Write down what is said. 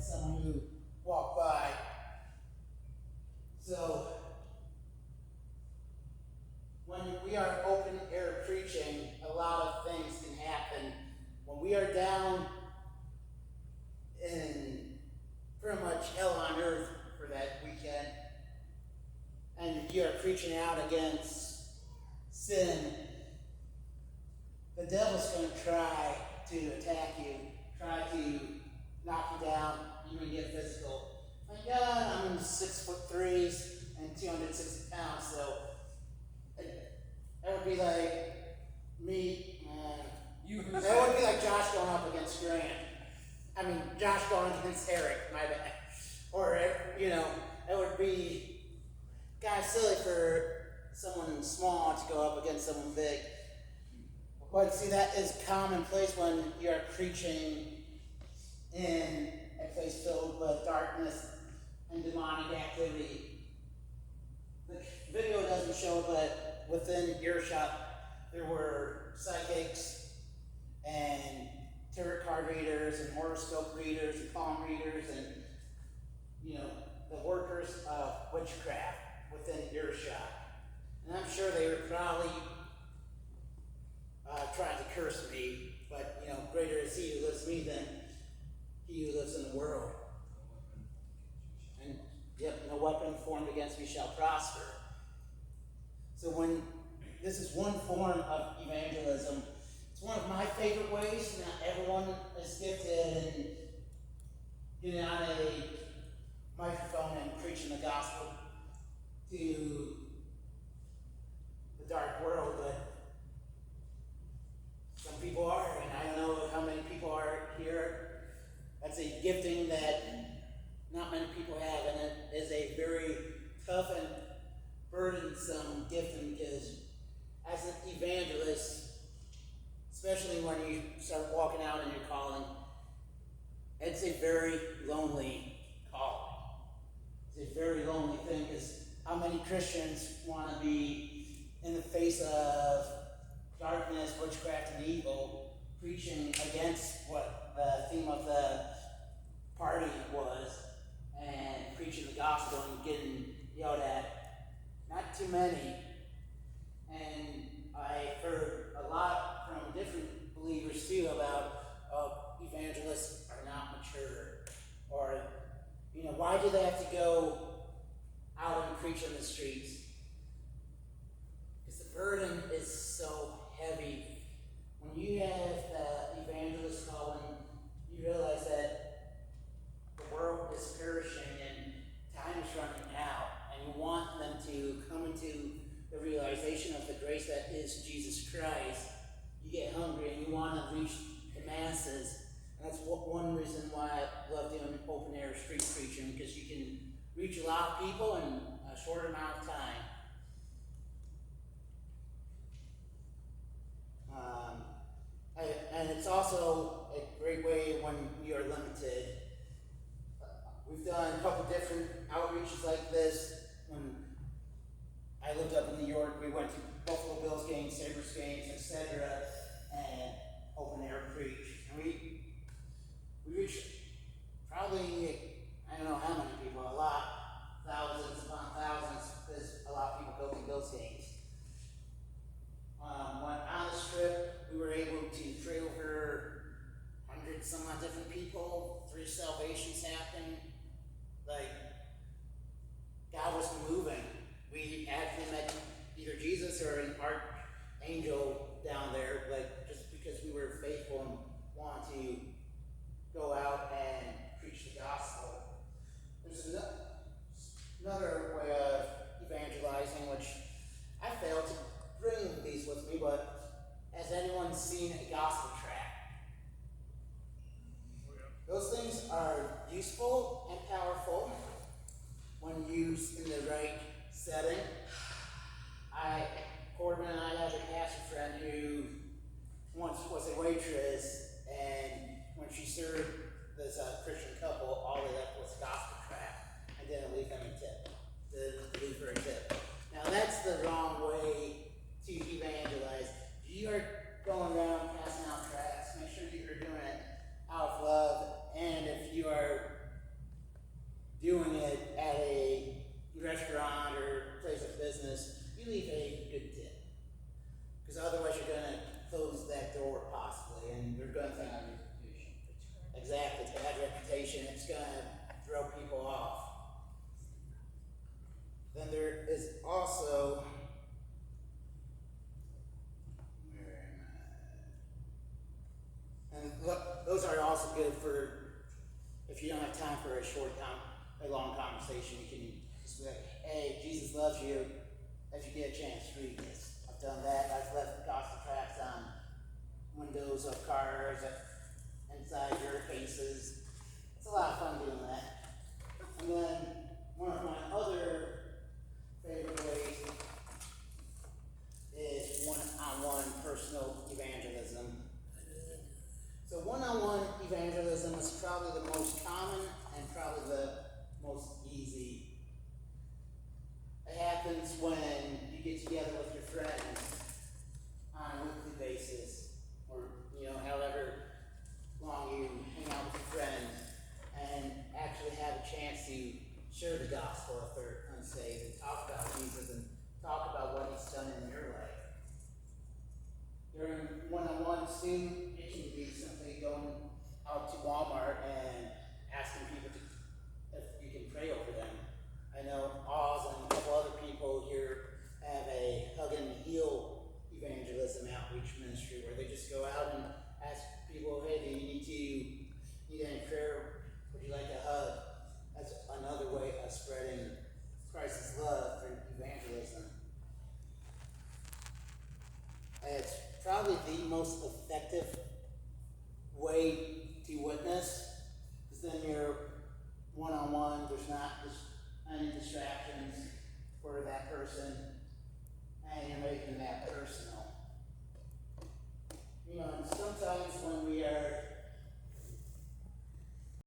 at someone who walked by. So, when we are open air preaching, a lot of things can happen. When we are down in pretty much hell on earth for that weekend, and you are preaching out against sin, the devil's going to try to attack you, try to knock you down, even get physical. Thank God I'm 6'3" and 260 pounds, so that would be like me. That would be like Josh going up against Grant. I mean, Josh going against Eric, my bad. Or, it would be kind of silly for someone small to go up against someone big. But see, that is commonplace when you are preaching in a place filled with darkness and demonic activity. The video doesn't show it, but within earshot, there were psychics and tarot card readers and horoscope readers and palm readers and, the workers of witchcraft within earshot. And I'm sure they were probably trying to curse me, but, greater is he who lives in me than he who lives in the world. And, no weapon formed against me shall prosper. So this is one form of evangelism. It's one of my favorite ways. Not everyone is gifted in getting on a microphone and preaching the gospel to the dark world, but some people are, and I don't know how many people are here. That's a gifting that not many people have, and it is a very tough and burdensome gifting because as an evangelist, especially when you start walking out in your calling, it's a very lonely calling. It's a very lonely thing because how many Christians want to be in the face of darkness, witchcraft, and evil, preaching against what the theme of the party was, and preaching the gospel and getting yelled at? Not too many. And I heard a lot from different believers too about evangelists are not mature, or why do they have to go out and preach in the streets? Because the burden is so heavy. When you have the evangelist calling, you realize that the world is perishing and time is running out, and you want them to come into the realization of the grace that is Jesus Christ. You get hungry and you want to reach the masses. And that's one reason why I love doing open air street preaching, because you can reach a lot of people in a short amount of time. And it's also a great way when we are limited. We've done a couple different outreaches like this. When I lived up in New York, we went to Buffalo Bills games, Sabres games, etc., and open air preach. And we reached probably, I don't know how many people, a lot, thousands upon thousands, because a lot of people go to Bills games. When on this trip, we were able to pray over 100 some odd different people. 3 salvations happened. God was moving. We actually met either Jesus or an archangel down there, just because we were faithful and wanted to go out and preach the gospel. There's another way of evangelizing, which I failed to bring these with me, but has anyone seen a gospel tract? Those things are useful and powerful when used in the right setting. Corbin and I have a pastor friend who once was a waitress, and when she served this Christian couple, all they left was a gospel tract and didn't leave them a tip. Didn't leave her a tip. Now that's the wrong way to evangelize. If you are going around passing out tracts, make sure you are doing it out of love. And if you are presentation, it's going to throw people off. Then there is also, and look, those are also good for if you don't have time for a long conversation. You can just be like, "Hey, Jesus loves you. If you get a chance, read this." I've done that. I've left gospel tracts on windows of cars, inside your cases. It's a lot of fun doing that. And then one of my other favorite ways is one-on-one personal evangelism. So one-on-one evangelism is probably the most common and probably the most easy. It happens when you get together with your friends on a weekly basis, or however long you hang out with your friends, and actually have a chance to share the gospel if they're unsaved, and talk about Jesus and talk about what he's done in your life. During one-on-one too, it can be simply going out to Walmart and asking people if you can pray over them. I know Oz and a couple other people here have a Hug and Heal evangelism outreach ministry where they just go out and ask people, "Hey, do you need any prayer? Would you like a hug?" That's another way of spreading Christ's love through evangelism. And it's probably the most effective way to witness, because then you're one-on-one, there's not any distractions for that person, and you're making that personal. And sometimes when we are